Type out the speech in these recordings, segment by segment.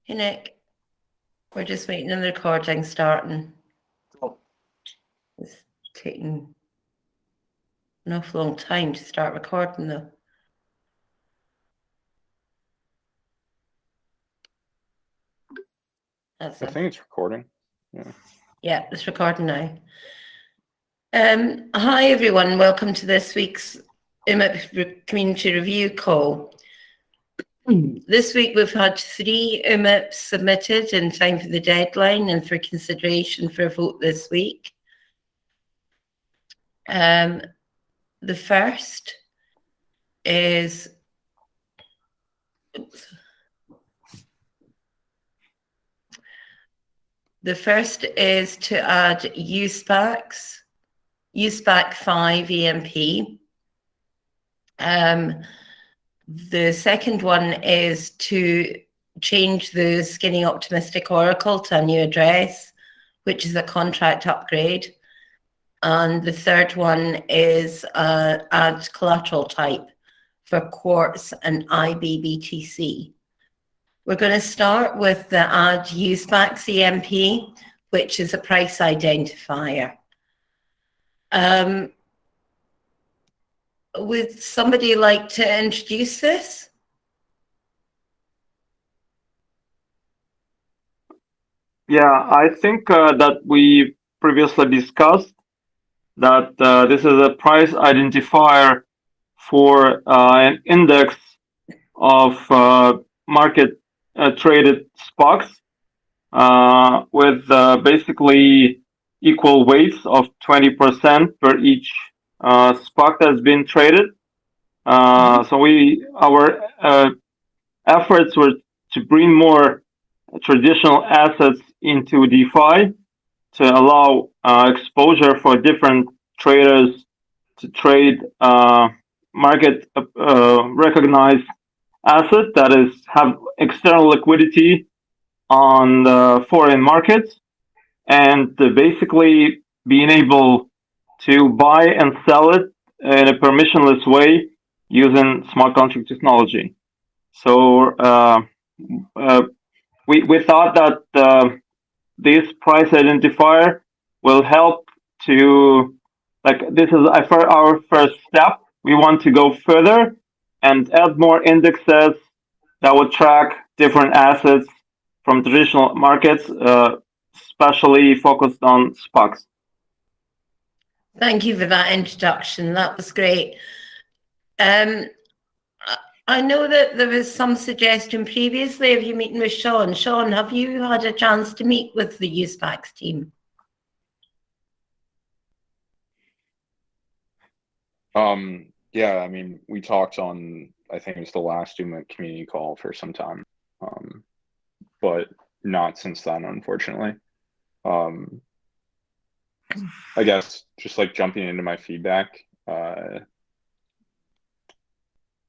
Hey Nick, we're just waiting on the recording starting. Cool. It's taking an awful long time to start recording though. That's I it. think it's recording. Yeah, it's recording now. Hi everyone, welcome to this week's UMIP Community Review call. This week we've had 3 UMIPs submitted in time for the deadline and for consideration for a vote this week. The first is to add USPAC 5 EMP. The second one is to change the Skinny Optimistic Oracle to a new address, which is a contract upgrade. And the third one is add collateral type for Quartz and IBBTC. We're going to start with the add USPAC EMP, which is a price identifier. Would somebody like to introduce this? Yeah, I think that we previously discussed that this is a price identifier for an index of market traded stocks with basically equal weights of 20% per each stock that's been traded. So our efforts were to bring more traditional assets into DeFi to allow exposure for different traders to trade market recognized asset that is have external liquidity on the foreign markets, and basically being able to buy and sell it in a permissionless way using smart contract technology. So we thought that this price identifier will help to, like, this is our first step. We want to go further and add more indexes that would track different assets from traditional markets, especially focused on SPACs. Thank you for that introduction. That was great. I know that there was some suggestion previously of you meeting with Sean. Sean, have you had a chance to meet with the USPACs team? Yeah, I mean, we talked on, I think it was the last UMIP community call for some time, but not since then, unfortunately. I guess just like jumping into my feedback,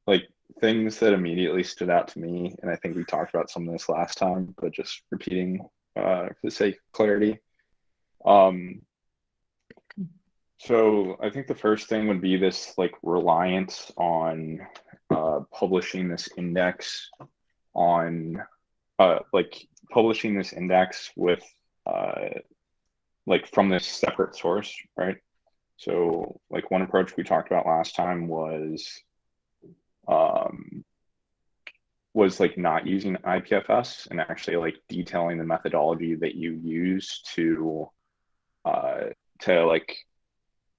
like things that immediately stood out to me, and I think we talked about some of this last time, but just repeating for the sake of clarity. So I think the first thing would be this like reliance on publishing this index on like publishing this index with like from this separate source, right? So like one approach we talked about last time was like not using IPFS and actually like detailing the methodology that you use to like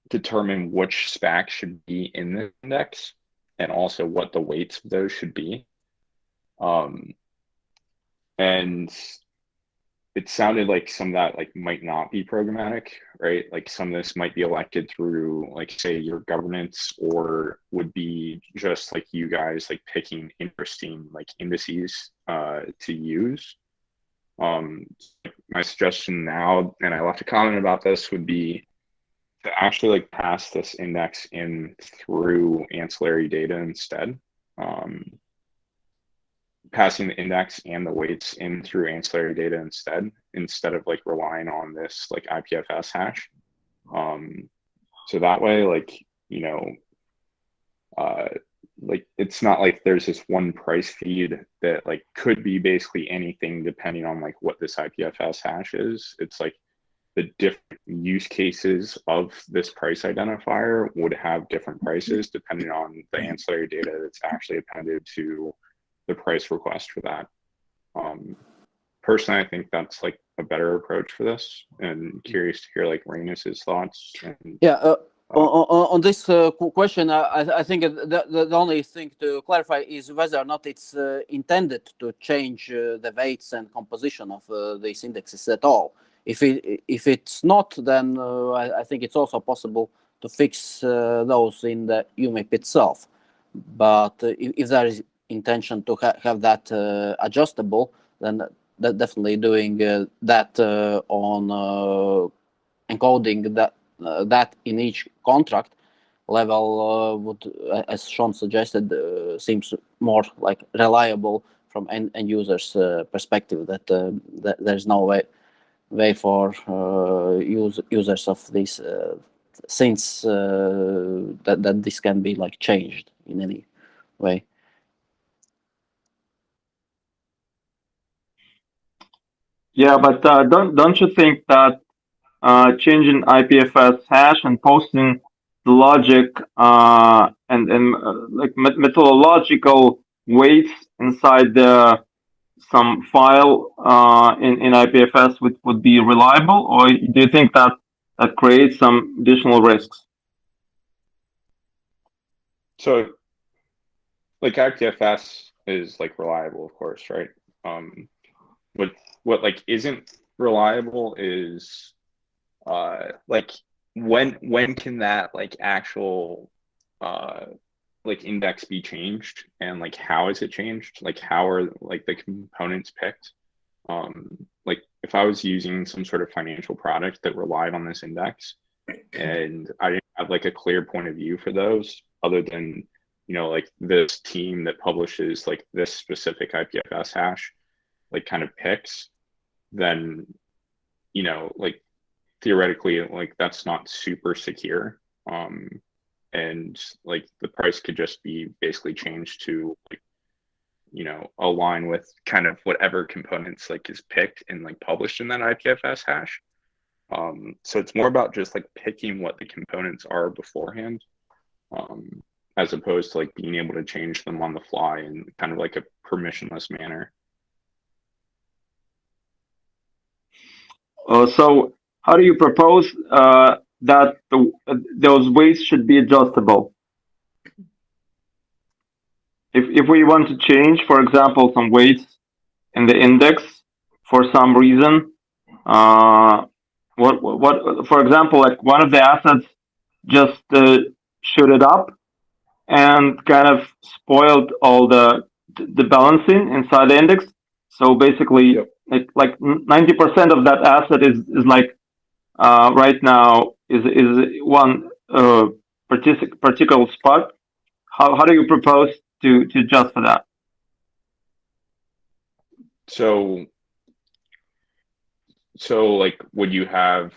determine which SPAC should be in the index and also what the weights of those should be. And it sounded like some of that like might not be programmatic, right? Like some of this might be elected through like say your governance, or would be just like you guys like picking interesting like indices to use. My suggestion now, and I left a comment about this, would be to actually like pass this index in through ancillary data instead. Passing the index and the weights in through ancillary data instead of like relying on this like IPFS hash. So that way, like, you know, like it's not like there's this one price feed that like could be basically anything depending on like what this IPFS hash is. It's like the different use cases of this price identifier would have different prices depending on the ancillary data that's actually appended to the price request for that. Personally, I think that's like a better approach for this, and curious to hear like Rainus's thoughts. And, on this question, I think the only thing to clarify is whether or not it's intended to change the weights and composition of these indexes at all. If it's not, then I think it's also possible to fix those in the UMIP itself. But if there is intention to have that adjustable, then definitely doing that on encoding that in each contract level would, as Sean suggested, seems more like reliable from end users' perspective. That there's no way for users of these since that this can be like changed in any way. Yeah, but don't you think that changing IPFS hash and posting the logic and like methodological weights inside some file in IPFS would be reliable, or do you think that creates some additional risks? so like IPFS is like reliable, of course, right? What like isn't reliable is like when can that like actual like index be changed, and like how is it changed? Like how are like the components picked? Like if I was using some sort of financial product that relied on this index and I didn't have like a clear point of view for those other than, you know, like this team that publishes like this specific IPFS hash like kind of picks, then, you know, like theoretically, like that's not super secure. And like the price could just be basically changed to like, you know, align with kind of whatever components like is picked and like published in that IPFS hash. So it's more about just like picking what the components are beforehand, as opposed to like being able to change them on the fly in kind of like a permissionless manner. So how do you propose that those weights should be adjustable? If we want to change, for example, some weights in the index for some reason, what for example, like one of the assets just shooted up and kind of spoiled all the balancing inside the index. So basically, Yep. like 90% of that asset is like right now is one particular spot. How do you propose to adjust for that? So like would you have,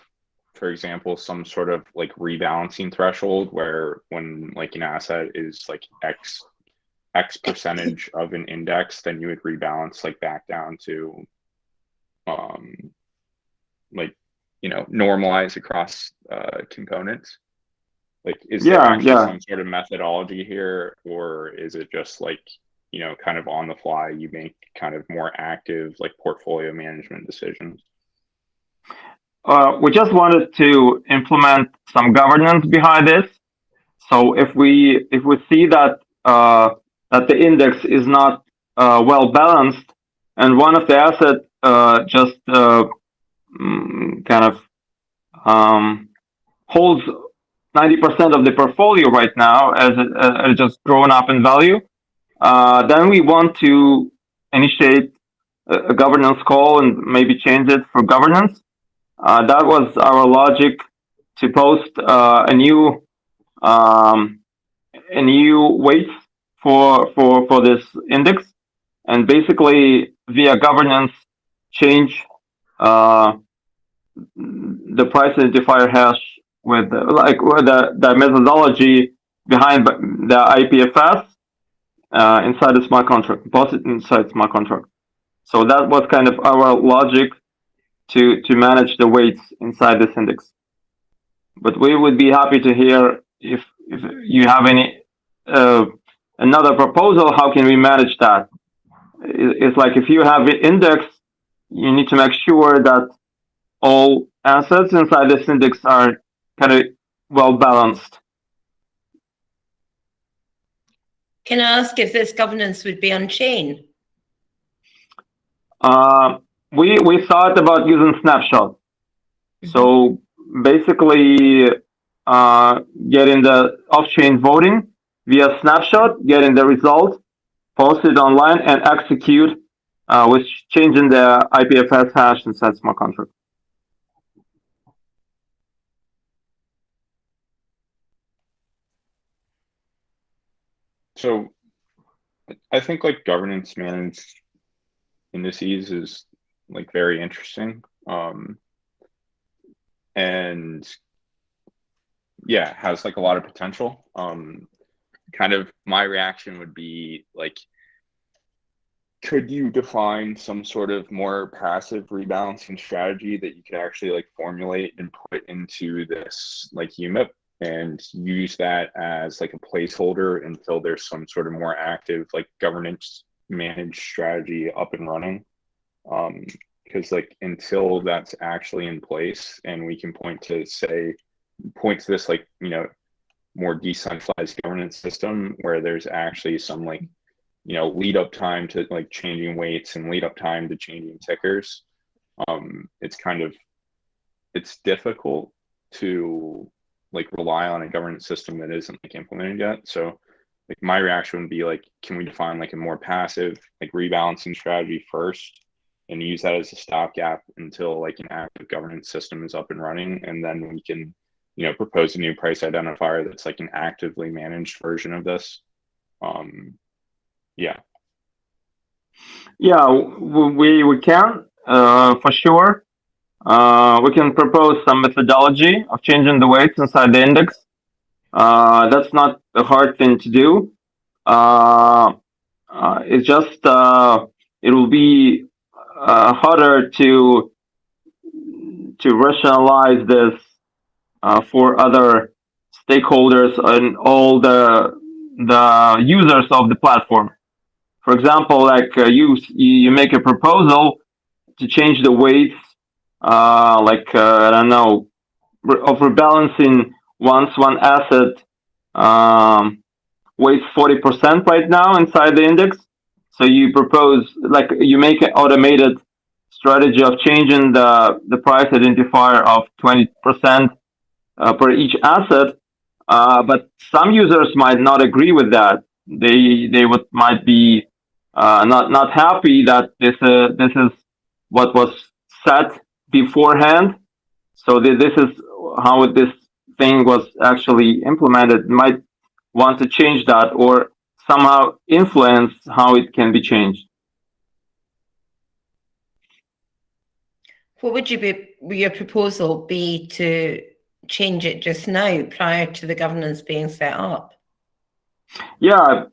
for example, some sort of like rebalancing threshold where when like an asset is like X percentage of an index, then you would rebalance like back down to like, you know, normalize across components? Like is there actually some sort of methodology here, or is it just like, you know, kind of on the fly you make kind of more active like portfolio management decisions? We just wanted to implement some governance behind this. So if we see that that the index is not well balanced, and one of the assets just kind of holds 90% of the portfolio right now, as it just grown up in value, then we want to initiate a governance call and maybe change it for governance. That was our logic to post a new weight for this index, and basically via governance change the price identifier hash with the methodology behind the IPFS, inside the smart contract, deposit inside smart contract. So that was kind of our logic to manage the weights inside this index. But we would be happy to hear if you have any another proposal. How can we manage that? It's like if you have an index, you need to make sure that all assets inside this index are kind of well balanced. Can I ask if this governance would be on chain? We thought about using snapshot. So basically, getting the off-chain voting via snapshot, getting the result, post it online, and execute with changing the IPFS hash inside smart contract. So I think like governance managed indices is like very interesting. And yeah, has like a lot of potential. Kind of my reaction would be like, could you define some sort of more passive rebalancing strategy that you could actually like formulate and put into this like UMIP and use that as like a placeholder until there's some sort of more active like governance managed strategy up and running? Because like until that's actually in place and we can point to this like, you know, more decentralized governance system where there's actually some like, you know, lead up time to like changing weights and lead up time to changing tickers. It's difficult to like rely on a governance system that isn't like implemented yet. So like my reaction would be like, can we define like a more passive like rebalancing strategy first and use that as a stopgap until like an active governance system is up and running, and then we can, you know, propose a new price identifier that's like an actively managed version of this. Yeah, we can for sure. We can propose some methodology of changing the weights inside the index. That's not a hard thing to do. It's just it will be harder to rationalize this for other stakeholders and all the users of the platform. For example, like you make a proposal to change the weights, I don't know, of rebalancing once one asset weighs 40% right now inside the index. So you propose, like you make an automated strategy of changing the price identifier of 20% per each asset. But some users might not agree with that. They might be not happy that this is what was set beforehand. So this is how this thing was actually implemented. Might want to change that or somehow influence how it can be changed. What would your proposal be to change it just now prior to the governance being set up? Yeah,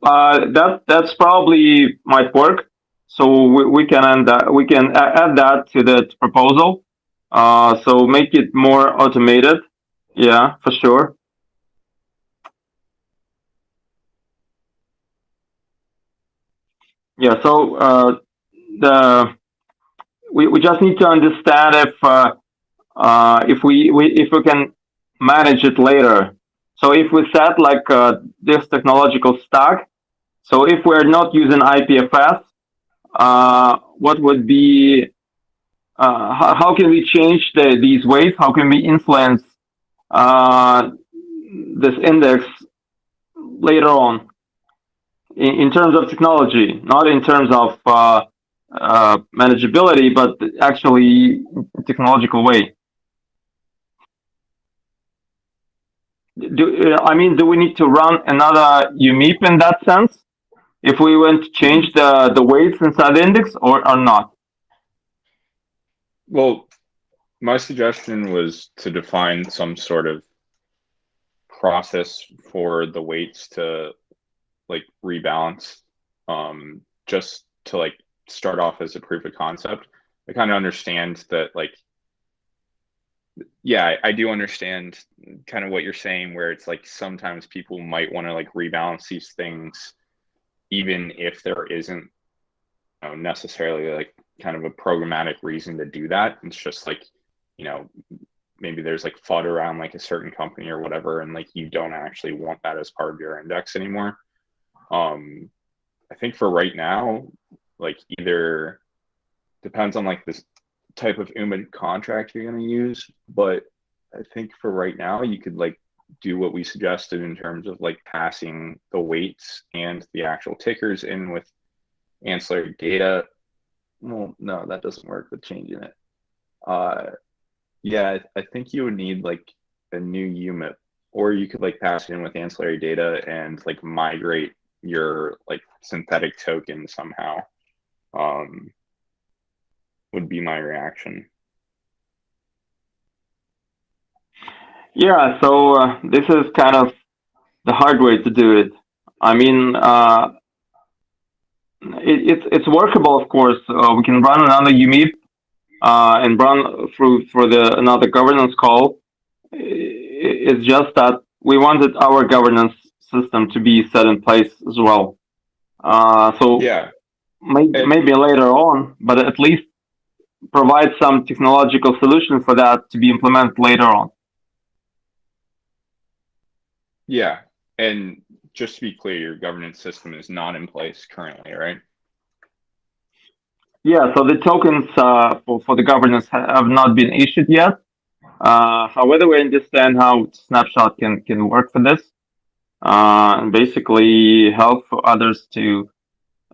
that's probably might work. So we can add that to the proposal. So make it more automated. Yeah, for sure. Yeah. So we just need to understand if we can manage it later. So if we set like this technological stack, so if we're not using IPFS, what would be how can we change these weights? How can we influence this index later on in terms of technology, not in terms of manageability, but actually technological way? Do we need to run another UMIP in that sense if we want to change the weights inside the index or not? well, my suggestion was to define some sort of process for the weights to like rebalance just to like start off as a proof of concept. I kind of understand that, like, yeah, I do understand kind of what you're saying, where it's like sometimes people might want to like rebalance these things, even if there isn't, you know, necessarily like kind of a programmatic reason to do that. It's just like, you know, maybe there's like FUD around like a certain company or whatever, and like you don't actually want that as part of your index anymore. I think for right now, like either depends on like this type of UMIP contract you're going to use, but I think for right now you could like do what we suggested in terms of like passing the weights and the actual tickers in with ancillary data. Well, no, that doesn't work with changing it. Yeah, I think you would need like a new UMIP, or you could like pass it in with ancillary data and like migrate your like synthetic token somehow. Would be my reaction. Yeah, so this is kind of the hard way to do it. I mean, it's workable, of course. We can run another UMIP and run through for the another governance call. It's just that we wanted our governance system to be set in place as well. So Yeah, maybe later on, but at least provide some technological solution for that to be implemented later on. yeah. And just to be clear, your governance system is not in place currently, right? Yeah, so the tokens for the governance have not been issued yet. However, we understand how Snapshot can work for this, and basically help for others to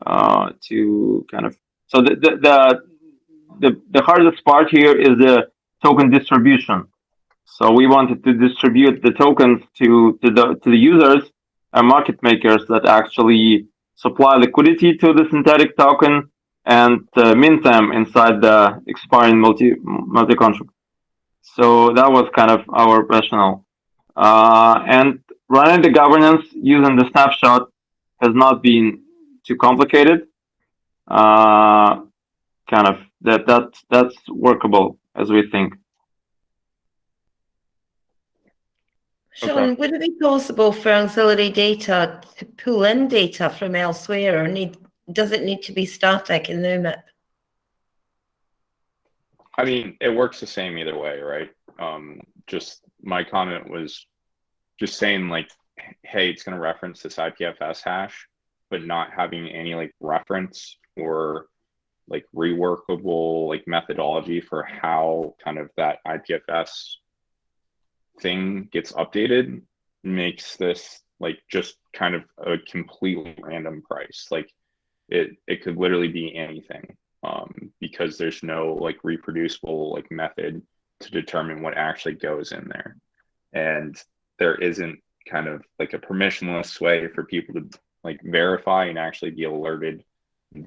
kind of. So the hardest part here is the token distribution. So we wanted to distribute the tokens to the users and market makers that actually supply liquidity to the synthetic token and mint them inside the expiring multi contract. So that was kind of our rationale. And running the governance using the snapshot has not been too complicated. Kind of that's workable as we think. Sean, Okay. would it be possible for auxiliary data to pull in data from elsewhere, or does it need to be static in the UMIP? I mean, it works the same either way, right? Just my comment was just saying like, hey, it's going to reference this IPFS hash, but not having any like reference or like reworkable like methodology for how kind of that IPFS thing gets updated makes this like just kind of a completely random price. Like it could literally be anything, because there's no like reproducible like method to determine what actually goes in there, and there isn't kind of like a permissionless way for people to like verify and actually be alerted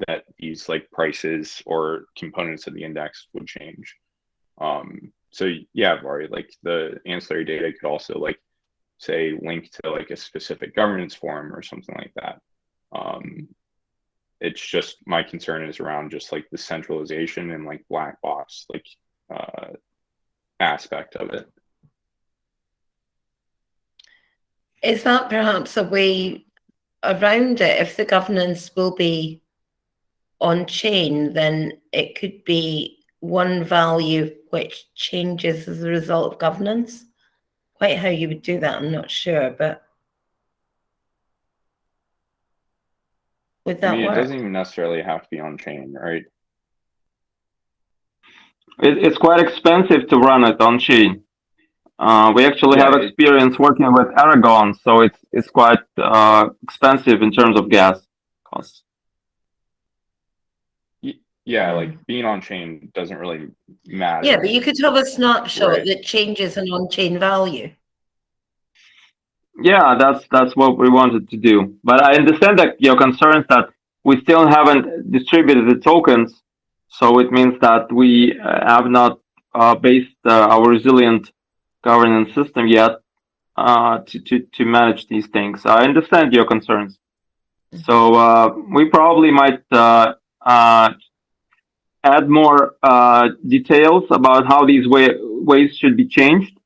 that these like prices or components of the index would change. So yeah, Vari, like the ancillary data could also like say link to like a specific governance form or something like that. It's just my concern is around just like the centralization and like black box like aspect of it. Is that perhaps a way around it? If the governance will be on chain, then it could be one value which changes as a result of governance. Quite how you would do that, I'm not sure, but would that It work? doesn't even necessarily have to be on chain, right? It's quite expensive to run it on chain. We actually have experience working with Aragon, so it's quite expensive in terms of gas costs. Yeah, like being on chain doesn't really matter. Yeah, but you could have a snapshot right. that changes an on-chain value. Yeah, that's what we wanted to do. But I understand that your concerns that we still haven't distributed the tokens, so it means that we have not based our resilient governance system yet to manage these things. I understand your concerns. So we probably might add more details about how these weights should be changed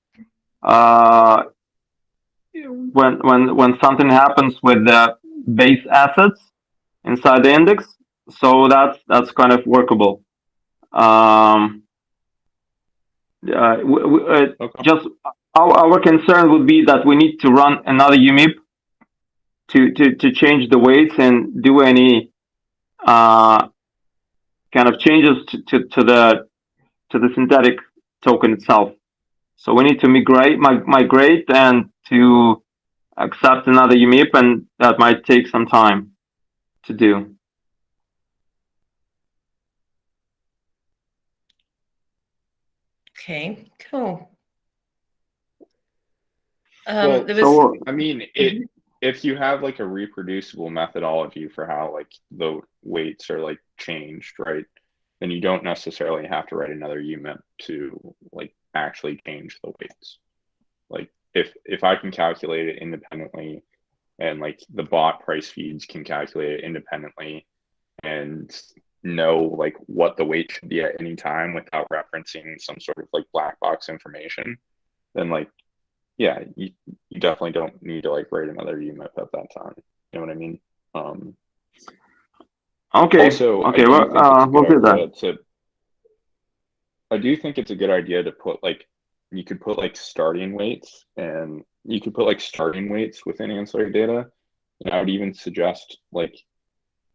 when something happens with the base assets inside the index. So that's kind of workable. Okay. Just our concern would be that we need to run another UMIP to change the weights and do any kind of changes to the synthetic token itself. So we need to migrate and to accept another UMIP, and that might take some time to do. Okay, cool. Well, There was, I mean, if you have like a reproducible methodology for how like the weights are like changed, right? Then you don't necessarily have to write another UMIP to like actually change the weights. Like if I can calculate it independently, and like the bot price feeds can calculate it independently and know like what the weight should be at any time without referencing some sort of like black box information, then like yeah, you definitely don't need to like write another UMIP at that time. You know what I mean? Okay. Also, Okay. I do think it's a good idea to put like, you could put like starting weights, and you could put like starting weights within ancillary data. And I would even suggest like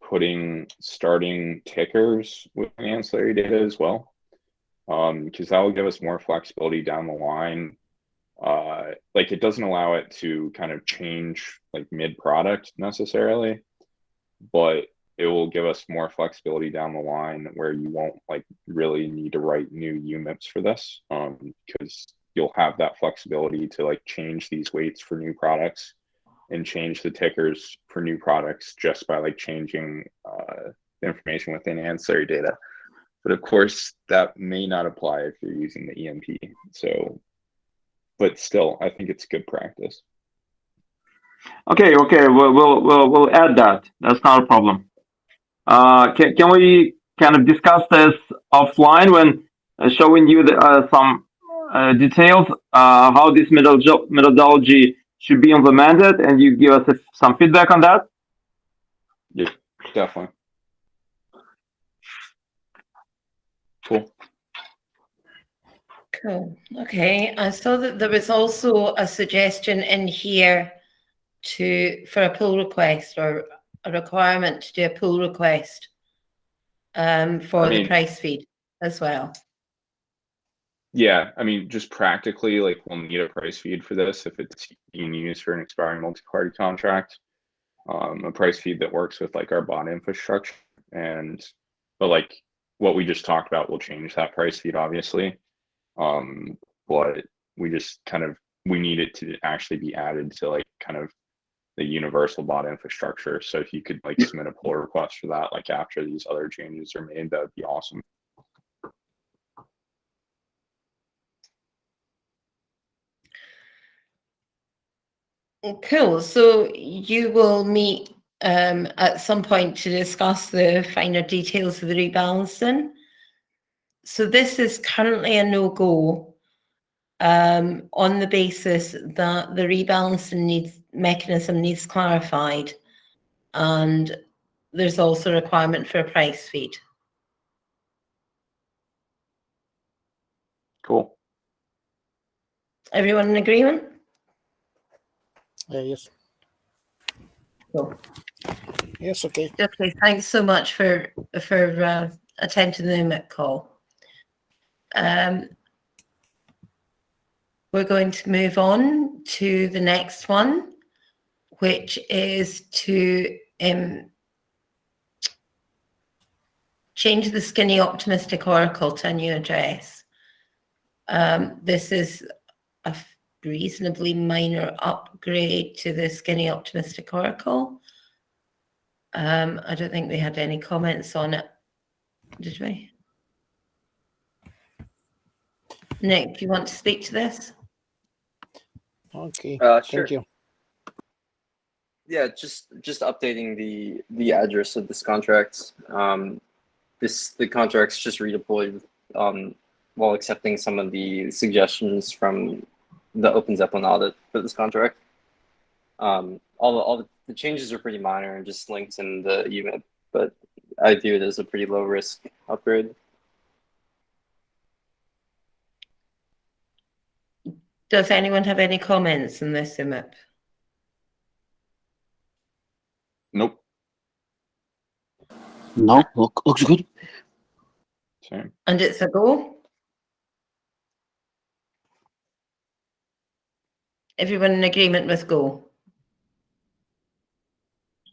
putting starting tickers within ancillary data as well, because that will give us more flexibility down the line. Like it doesn't allow it to kind of change like mid product necessarily, but it will give us more flexibility down the line where you won't like really need to write new UMIPs for this, because you'll have that flexibility to like change these weights for new products and change the tickers for new products just by like changing the information within ancillary data. But of course, that may not apply if you're using the EMP. So, but still, I think it's good practice. Okay. We'll add that. That's not a problem. Can we kind of discuss this offline when showing you some details how this methodology should be implemented, and you give us some feedback on that? Yeah, definitely. Cool. cool. Okay, I saw that there was also a suggestion in here for a pull request, or a requirement to do a pull request for the price feed as well. Yeah, I mean, just practically, like we'll need a price feed for this if it's being used for an expiring multi-party contract. A price feed that works with like our bot infrastructure, but like what we just talked about will change that price feed, obviously. But we just we need it to actually be added to like kind of the universal bot infrastructure. So if you could like submit a pull request for that, like after these other changes are made, that would be awesome. Cool. So you will meet at some point to discuss the finer details of the rebalancing. So this is currently a no-go on the basis that the rebalancing mechanism needs clarified, and there's also a requirement for a price feed. Cool. Everyone in agreement? Yes. Cool. Yes. Okay. Okay. Thanks so much for attending the UMIP call. We're going to move on to the next one, which is to change the skinny optimistic oracle to a new address. This is a reasonably minor upgrade to the skinny optimistic oracle. I don't think we had any comments on it, did we? Nick, do you want to speak to this? Okay. Sure. Thank you. Yeah, just updating the address of this contract. The contract's just redeployed while accepting some of the suggestions from the Open Zeppelin audit for this contract. All the changes are pretty minor and just linked in the UMIP, but I view it as a pretty low risk upgrade. Does anyone have any comments on this UMIP? Nope. No, looks good. Same. And it's a go? Everyone in agreement with go?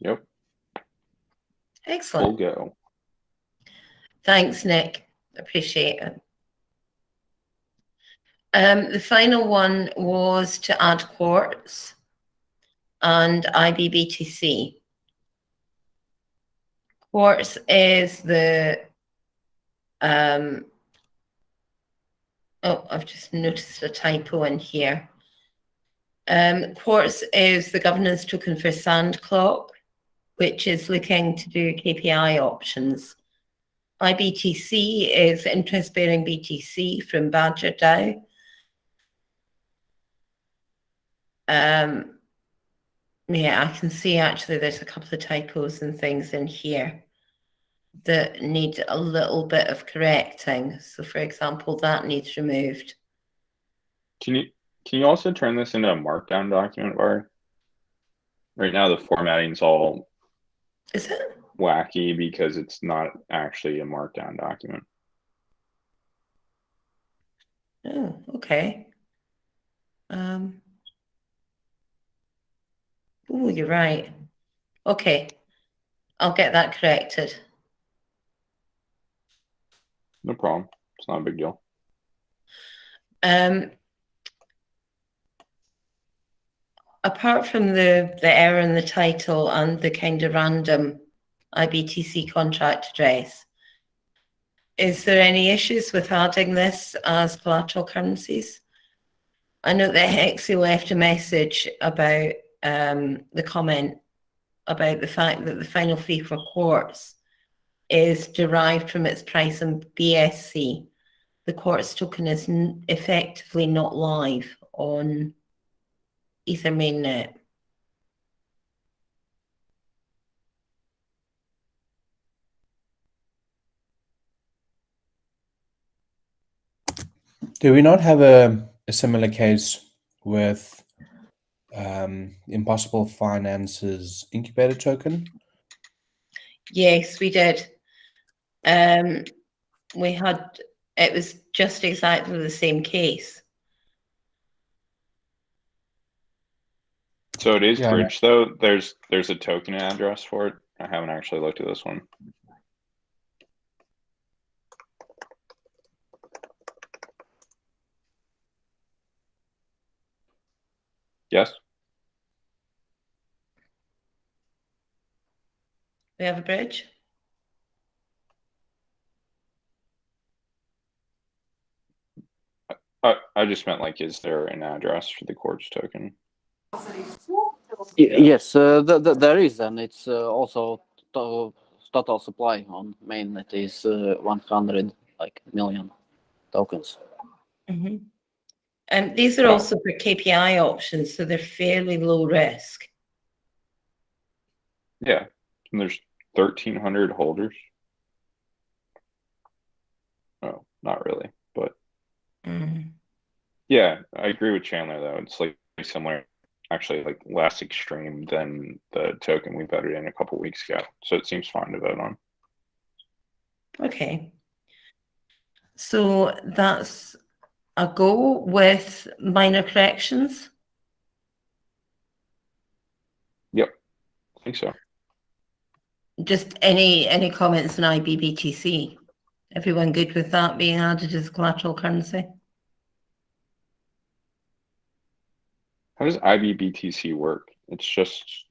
Yep. Excellent. We'll go. Thanks, Nick. Appreciate it. The final one was to add quartz and IBBTC. Quartz is the oh, I've just noticed a typo in here. Quartz is the governance token for Sandclock, which is looking to do KPI options. IBTC is interest-bearing BTC from Badger DAO. Yeah, I can see actually there's a couple of typos and things in here that need a little bit of correcting. So for example, that needs removed. Can you also turn this into a markdown document, Var? Right now the formatting's all Is it? wacky because it's not actually a markdown document. Oh, okay. Oh, you're right. Okay, I'll get that corrected. No problem. It's not a big deal. Apart from the error in the title and the kind of random IBTC contract address, is there any issues with adding this as collateral currencies? I know that Hexie left a message about the comment about the fact that the final fee for quartz is derived from its price in BSC. The quartz token is effectively not live on Ether mainnet. Do we not have a similar case with Impossible Finance's incubator token? Yes, we did. We had, it was just exactly the same case. So it is Yeah. bridge though. There's a token address for it. I haven't actually looked at this one. Yes. We have a bridge. I just meant like, is there an address for the quartz token? Yes, there is, and it's also total supply on mainnet is 100 million tokens. Mm-hmm. And these are also for KPI options, so they're fairly low risk. Yeah, and there's 1,300 holders. Oh, not really, but yeah, I agree with Chandler though. It's like similar, actually like less extreme than the token we voted in a couple weeks ago. So it seems fine to vote on. Okay. So that's a go with minor corrections. Yep, I think so. Just any comments on IBBTC? Everyone good with that being added as collateral currency? How does IBBTC work? It's just,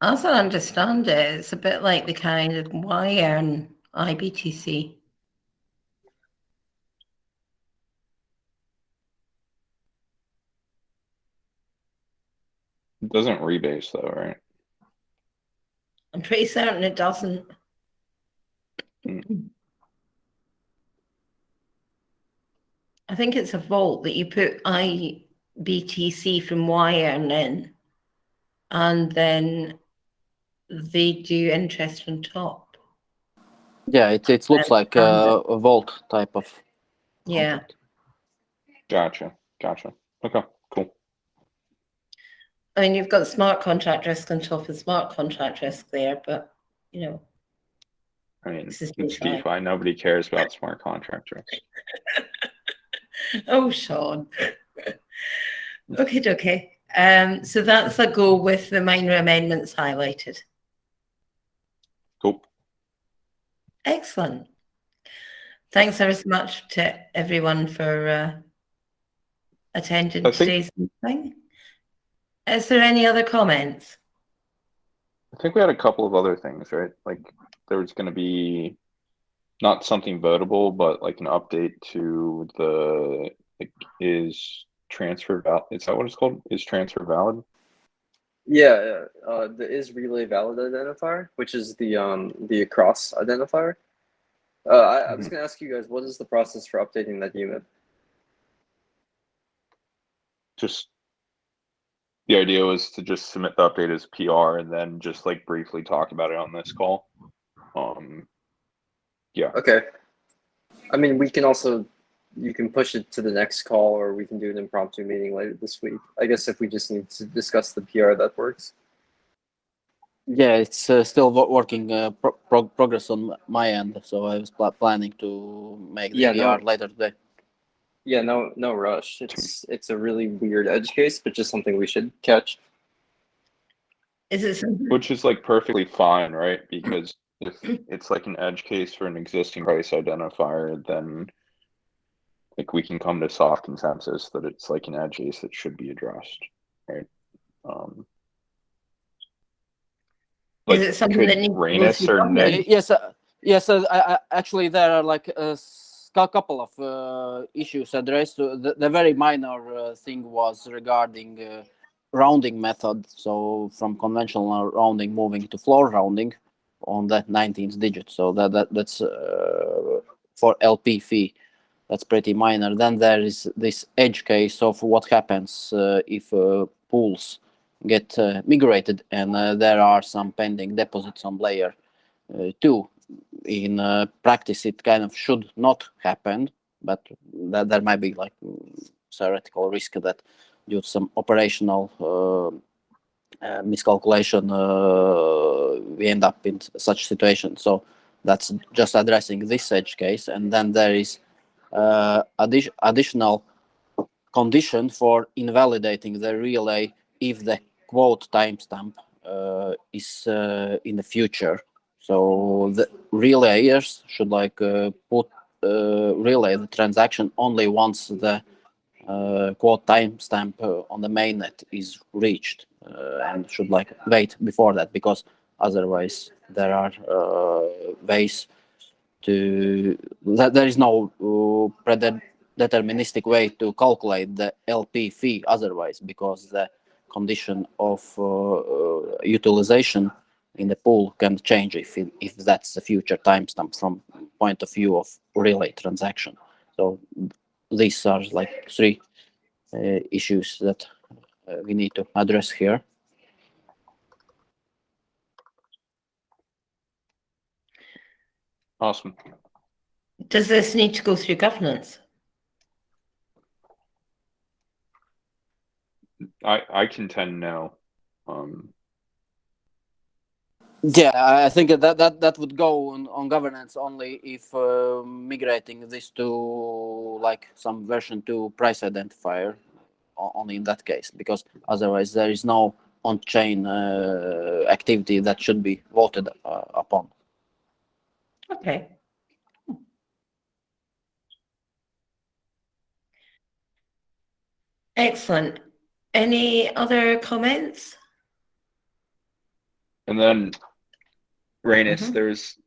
As I understand it, it's a bit like the kind of why earn IBTC. Doesn't rebase though, right? I'm pretty certain it doesn't. I think it's a vault that you put IBTC from YN in, and then they do interest on top. Yeah, it looks like a vault type of contract. Gotcha. Okay, cool. I mean, you've got smart contract risk on top of smart contract risk there, but you know. I mean, This is it's DeFi. DeFi. Nobody cares about smart contract risk. Oh, Sean. Okay. So that's a go with the minor amendments highlighted. Cool. Excellent. Thanks ever so much to everyone for attending today's meeting. Is there any other comments? I think we had a couple of other things, right? Like there was going to be not something votable, but like an update to the is transfer valid? Is that what it's called? Is transfer valid? Yeah, the is relay valid identifier, which is the across identifier. I was going to ask you guys, what is the process for updating that UMIP? Just the idea was to just submit the update as PR and then just like briefly talk about it on this call. Yeah. Okay. I mean, we can also, you can push it to the next call, or we can do an impromptu meeting later this week. I guess if we just need to discuss the PR, that works. Yeah, it's still working progress on my end, so I was planning to make the PR later today. Yeah, no rush. It's a really weird edge case, but just something we should catch. Is it something? Which is like perfectly fine, right? Because if it's like an edge case for an existing price identifier, then like we can come to soft consensus that it's like an edge case that should be addressed, right? Like, is it something that needs Rainis or Nick? Yes. Actually, there are like a couple of issues addressed. The very minor thing was regarding rounding method. So from conventional rounding, moving to floor rounding on that 19th digit. So that's for LP fee. That's pretty minor. Then there is this edge case of what happens if pools get migrated and there are some pending deposits on layer 2. In practice, it kind of should not happen, but there might be like theoretical risk that due to some operational miscalculation, we end up in such situation. So that's just addressing this edge case. And then there is additional condition for invalidating the relay if the quote timestamp is in the future. So the relayers should like put relay the transaction only once the quote timestamp on the mainnet is reached, and should like wait before that, because otherwise there are ways to there is no deterministic way to calculate the LP fee otherwise, because the condition of utilization in the pool can change if that's the future timestamp from point of view of relay transaction. So these are like 3 issues that we need to address here. Awesome. Does this need to go through governance? I contend no. Yeah, I think that would go on governance only if migrating this to like some version 2 price identifier, only in that case, because otherwise there is no on-chain activity that should be voted upon. Okay. Excellent. Any other comments? And then Rainis, there's,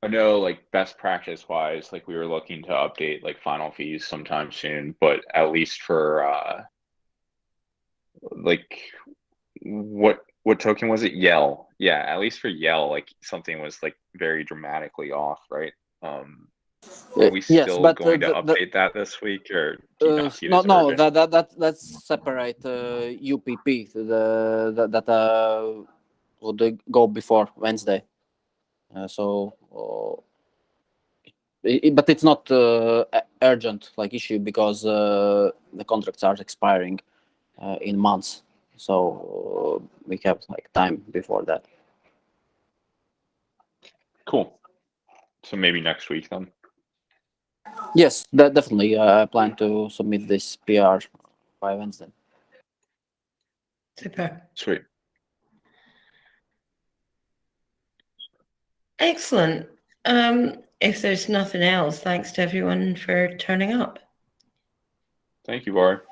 I know like best practice wise, like we were looking to update like final fees sometime soon, but at least for like what token was it? Yell. Yeah, at least for Yell, like something was like very dramatically off, right? Are we Yes, still but going to update that this week, or do you not see it no, as no, urgent? that's separate UPP that would go before Wednesday. But it's not urgent like issue because the contracts are expiring in months, so we have like time before that. Cool. So maybe next week then. Yes, definitely. I plan to submit this PR by Wednesday. Super. Sweet. Excellent. If there's nothing else, thanks to everyone for turning up. Thank you, Var.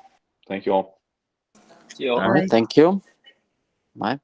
Thank you all. See you all. All right, thank you. Bye.